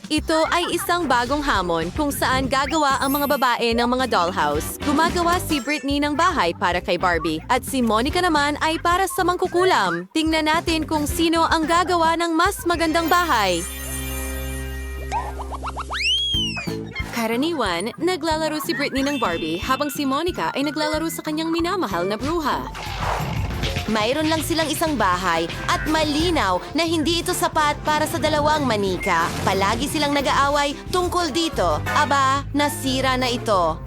Ito ay isang bagong hamon kung saan gagawa ang mga babae ng mga dollhouse. Gumagawa si Britney ng bahay para kay Barbie at si Monica naman ay para sa mangkukulam. Tingnan natin kung sino ang gagawa ng mas magandang bahay. Karaniwan, naglalaro si Britney ng Barbie habang si Monica ay naglalaro sa kanyang minamahal na bruha. Mayroon lang silang isang bahay at malinaw na hindi ito sapat para sa dalawang manika. Palagi silang nag-aaway tungkol dito. Aba, nasira na ito.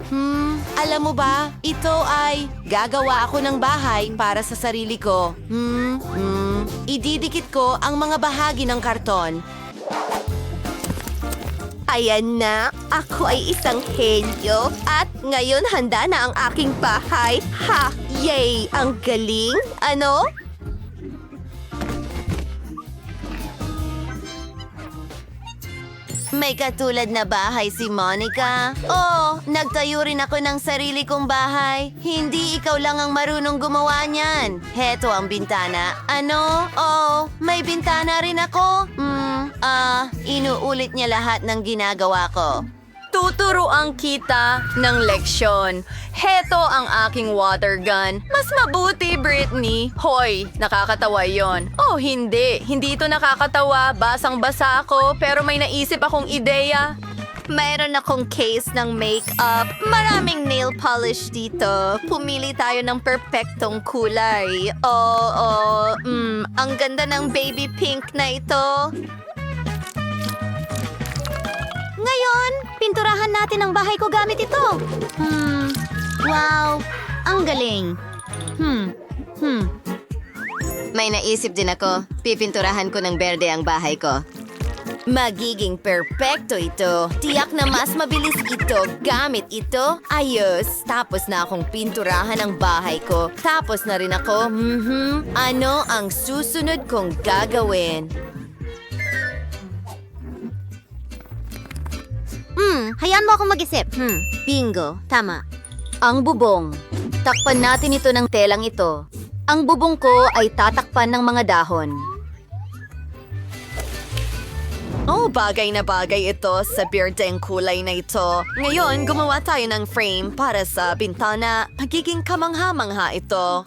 Alam mo ba, ito ay gagawa ako ng bahay para sa sarili ko. Ididikit ko ang mga bahagi ng karton. Ayan na, ako ay isang henyo at ngayon handa na ang aking bahay. Ha! Yay! Ang galing! Ano? May katulad na bahay si Monica. Oh, nagtayo rin ako ng sarili kong bahay. Hindi ikaw lang ang marunong gumawa niyan. Heto ang bintana. Ano? Oh, may bintana rin ako. Inuulit niya lahat ng ginagawa ko. Tuturuan kita ng leksyon. Heto ang aking water gun. Mas mabuti, Britney. Hoy, nakakatawa yon. Oh, hindi. Hindi ito nakakatawa. Basang-basa ako, pero may naisip akong ideya. Mayroon akong case ng makeup. Maraming nail polish dito. Pumili tayo ng perpektong kulay. Ang ganda ng baby pink na ito. Ngayon, pinturahan natin ang bahay ko gamit ito. Wow, ang galing. May naisip din ako. Pipinturahan ko ng berde ang bahay ko. Magiging perpekto ito. Tiyak na mas mabilis ito gamit ito. Ayos. Tapos na akong pinturahan ang bahay ko. Tapos na rin ako. Ano ang susunod kong gagawin? Hayaan mo akong mag-isip. Bingo. Tama. Ang bubong. Takpan natin ito ng telang ito. Ang bubong ko ay tatakpan ng mga dahon. Oh, bagay na bagay ito sa berdeng kulay na ito. Ngayon, gumawa tayo ng frame para sa bintana. Magiging kamangha-mangha ito.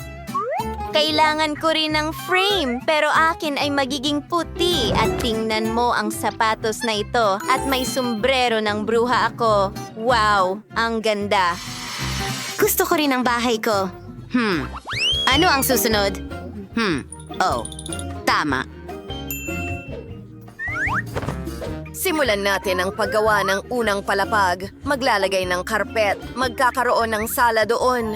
Kailangan ko rin ng frame, pero akin ay magiging puti. At tingnan mo ang sapatos na ito at may sombrero ng bruha ako. Wow, ang ganda. Gusto ko rin ang bahay ko. Ano ang susunod? Oh, tama. Simulan natin ang paggawa ng unang palapag. Maglalagay ng karpet. Magkakaroon ng sala doon.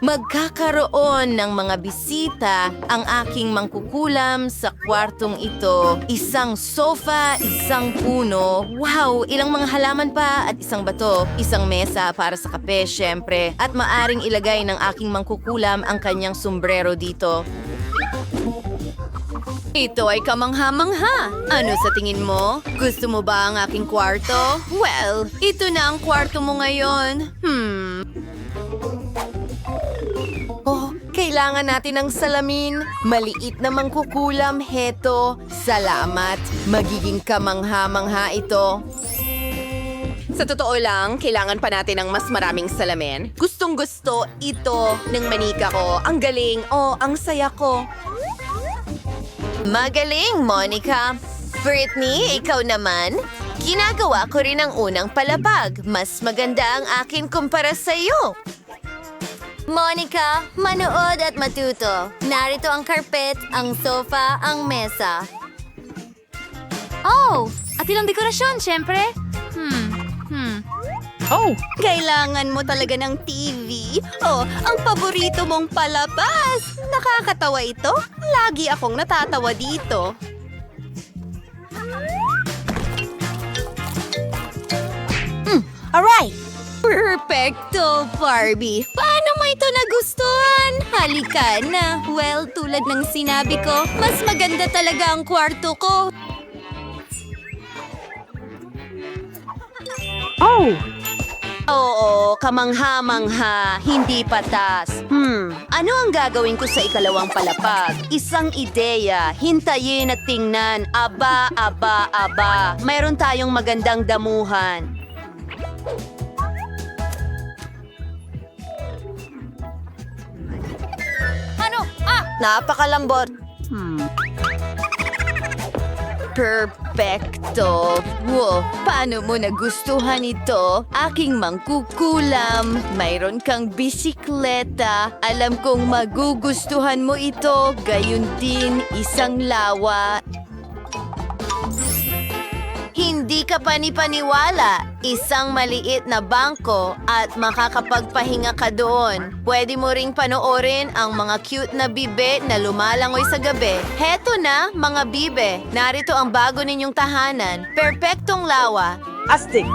Magkakaroon ng mga bisita ang aking mangkukulam sa kwartong ito. Isang sofa, isang puno. Wow! Ilang mga halaman pa at isang bato. Isang mesa para sa kape, syempre. At maaring ilagay ng aking mangkukulam ang kanyang sombrero dito. Ito ay kamangha-mangha. Ano sa tingin mo? Gusto mo ba ang aking kwarto? Well, ito na ang kwarto mo ngayon. Oh, kailangan natin ng salamin. Maliit na mangkukulam, heto. Salamat. Magiging kamangha-mangha ito. Sa totoo lang, kailangan pa natin ng mas maraming salamin. Gustong-gusto ito ng manika ko. Ang galing. Oh, ang saya ko. Magaling, Monica. Britney, ikaw naman. Ginagawa ko rin ang unang palapag. Mas maganda ang akin kumpara sa'yo. Monica, manood at matuto. Narito ang carpet, ang sofa, ang mesa. Oh, at ilang dekorasyon, syempre. Oh! Kailangan mo talaga ng TV. Oh, ang paborito mong palabas. Nakakatawa ito. Lagi akong natatawa dito. Alright. Perfecto, Barbie. Paano mo ito nagustuhan? Halika na. Well, tulad ng sinabi ko, mas maganda talaga ang kwarto ko. Oo, kamangha-mangha, hindi patas. Ano ang gagawin ko sa ikalawang palapag? Isang ideya, hintayin at tingnan. Aba, aba, aba. Mayroon tayong magandang damuhan. Napakalambot. Perfecto. Wow, paano mo nagustuhan ito? Aking mangkukulam. Mayroon kang bisikleta. Alam kong magugustuhan mo ito. Gayun din, isang lawa. Hindi ka panipaniwala. Isang maliit na bangko at makakapagpahinga ka doon. Pwede mo ring panoorin ang mga cute na bibe na lumalangoy sa gabi. Heto na, mga bibe. Narito ang bago ninyong tahanan. Perpektong lawa. Astig!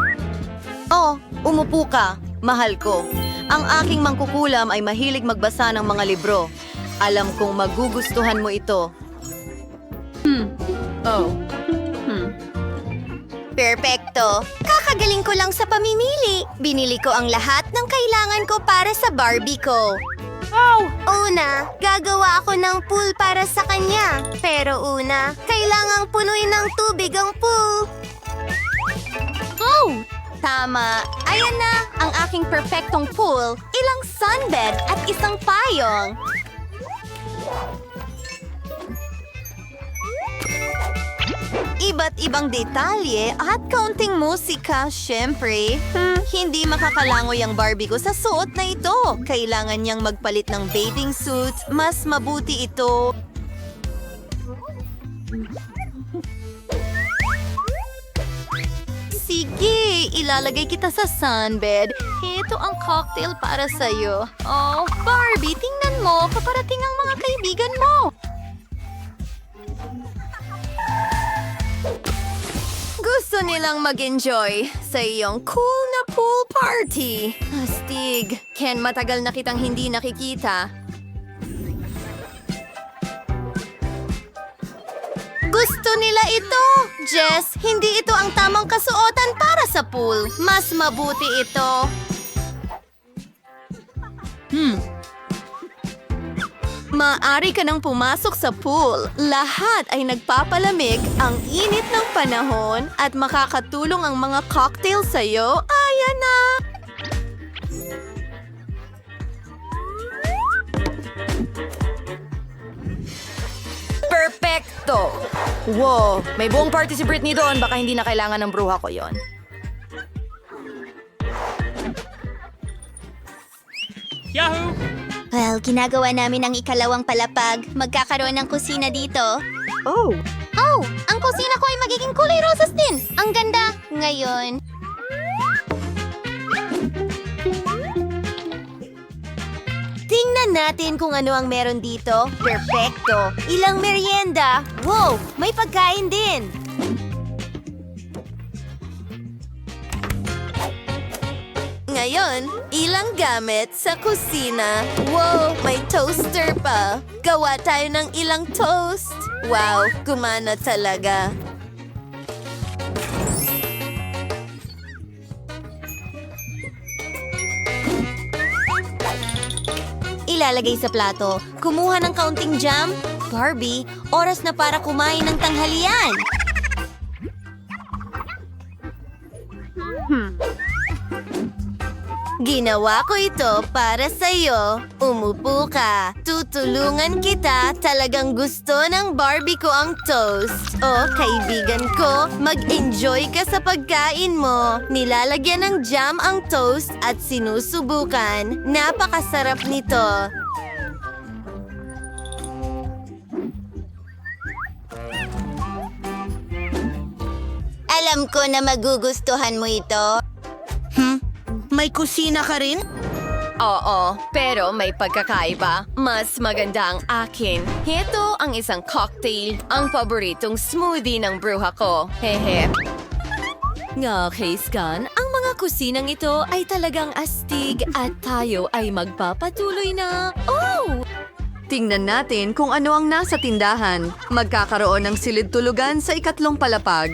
Oh, umupo ka. Mahal ko. Ang aking mangkukulam ay mahilig magbasa ng mga libro. Alam kong magugustuhan mo ito. Perpekto. Kakagaling ko lang sa pamimili. Binili ko ang lahat ng kailangan ko para sa Barbie ko. Una, gagawa ako ng pool para sa kanya. Pero una, kailangang punuin ng tubig ang pool. Tama. Ayan na, ang aking perfectong pool. Ilang sunbed at isang payong. Iba't ibang detalye at kaunting musika, syempre. Hindi makakalangoy ang Barbie ko sa suot na ito. Kailangan niyang magpalit ng bathing suit. Mas mabuti ito. Sige, ilalagay kita sa sunbed. Ito ang cocktail para sa'yo. Oh, Barbie, tingnan mo. Paparating ang mga kaibigan mo. Gusto nilang mag-enjoy sa iyong cool na pool party. Astig, Ken, matagal na kitang hindi nakikita. Gusto nila ito! Jess, hindi ito ang tamang kasuotan para sa pool. Mas mabuti ito. Maaari ka nang pumasok sa pool. Lahat ay nagpapalamig, ang init ng panahon, at makakatulong ang mga cocktail sa'yo. Ayan na! Perfecto! Wow, may buong party si Britney doon. Baka hindi na kailangan ng bruha ko yon. Yahoo! Well, ginagawa namin ang ikalawang palapag. Magkakaroon ng kusina dito. Oh! Oh, ang kusina ko ay magiging kulay rosas din. Ang ganda. Ngayon, Tingnan natin kung ano ang meron dito. Perfecto! Ilang merienda! Wow! May pagkain din! Ngayon, ilang gamit sa kusina. Wow! May toaster pa! Gawa tayo ng ilang toast! Wow! Gumana talaga! Ilalagay sa plato. Kumuha ng kaunting jam. Barbie, oras na para kumain ng tanghalian. Ginawa ko ito para sa'yo. Umupo ka. Tutulungan kita. Talagang gusto ng Barbie ko ang toast. O, kaibigan ko, mag-enjoy ka sa pagkain mo. Nilalagyan ng jam ang toast at sinusubukan. Napakasarap nito. alam ko na magugustuhan mo ito. May kusina ka rin? Oo, pero may pagkakaiba. Mas maganda ang akin. Ito ang isang cocktail, ang paboritong smoothie ng bruha ko. Hehe. Nga, Kayskan, ang mga kusinang ito ay talagang astig at tayo ay magpapatuloy na... Oh! Tingnan natin kung ano ang nasa tindahan. Magkakaroon ng silid tulugan sa ikatlong palapag.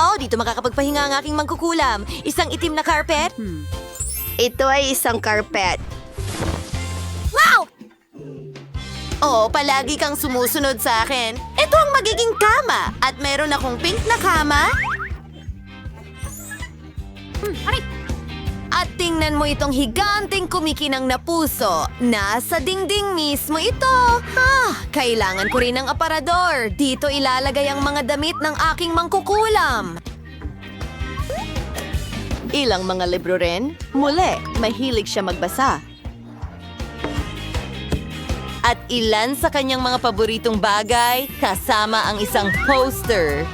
Oh, dito makakapagpahinga ang aking mangkukulam. Isang itim na carpet? Ito ay isang carpet. Wow! Oh, palagi kang sumusunod sa akin. Ito ang magiging kama. At meron akong pink na kama. At tingnan mo itong higanting kumikinang na puso. Nasa dingding mismo ito. Kailangan ko rin ng aparador. Dito ilalagay ang mga damit ng aking mangkukulam. Ilang mga libro rin. Muli, mahilig siya magbasa. At ilan sa kanyang mga paboritong bagay, kasama ang isang poster.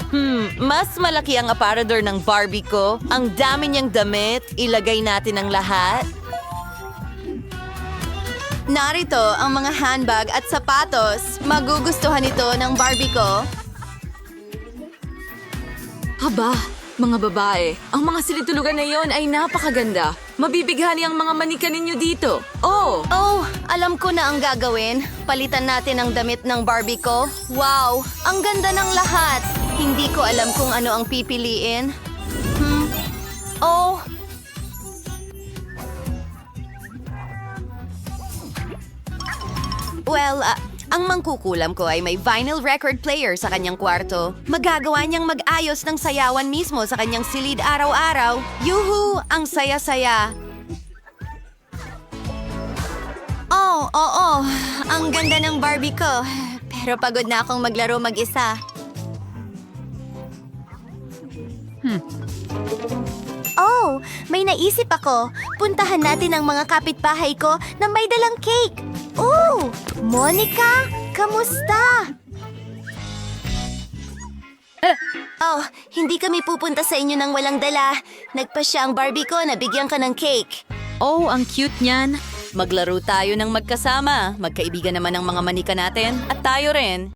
Mas malaki ang aparador ng Barbie ko. Ang dami niyang damit. Ilagay natin ang lahat. Narito ang mga handbag at sapatos. Magugustuhan ito ng Barbie ko. Aba, mga babae, ang mga silid-tulugan na yon ay napakaganda. Mabibighani ang mga manika ninyo dito. Oh, Oh, alam ko na ang gagawin. Palitan natin ang damit ng Barbie ko. Wow, ang ganda ng lahat. Hindi ko alam kung ano ang pipiliin. Oh. Well, ang mangkukulam ko ay may vinyl record player sa kanyang kwarto. Magagawa niyang mag-ayos ng sayawan mismo sa kanyang silid araw-araw. Yuhu! Ang saya-saya. Oh, oo. Ang ganda ng Barbie ko. Pero pagod na akong maglaro mag-isa. Oh, may naisip ako. Puntahan natin ang mga kapitbahay ko na may dalang cake. Oh, Monica, kamusta? Oh, hindi kami pupunta sa inyo nang walang dala. Nagpasya ang Barbie ko na bigyan ka ng cake. oh, ang cute niyan. Maglaro tayo ng magkasama. Magkaibigan naman ang mga manika natin. At tayo rin.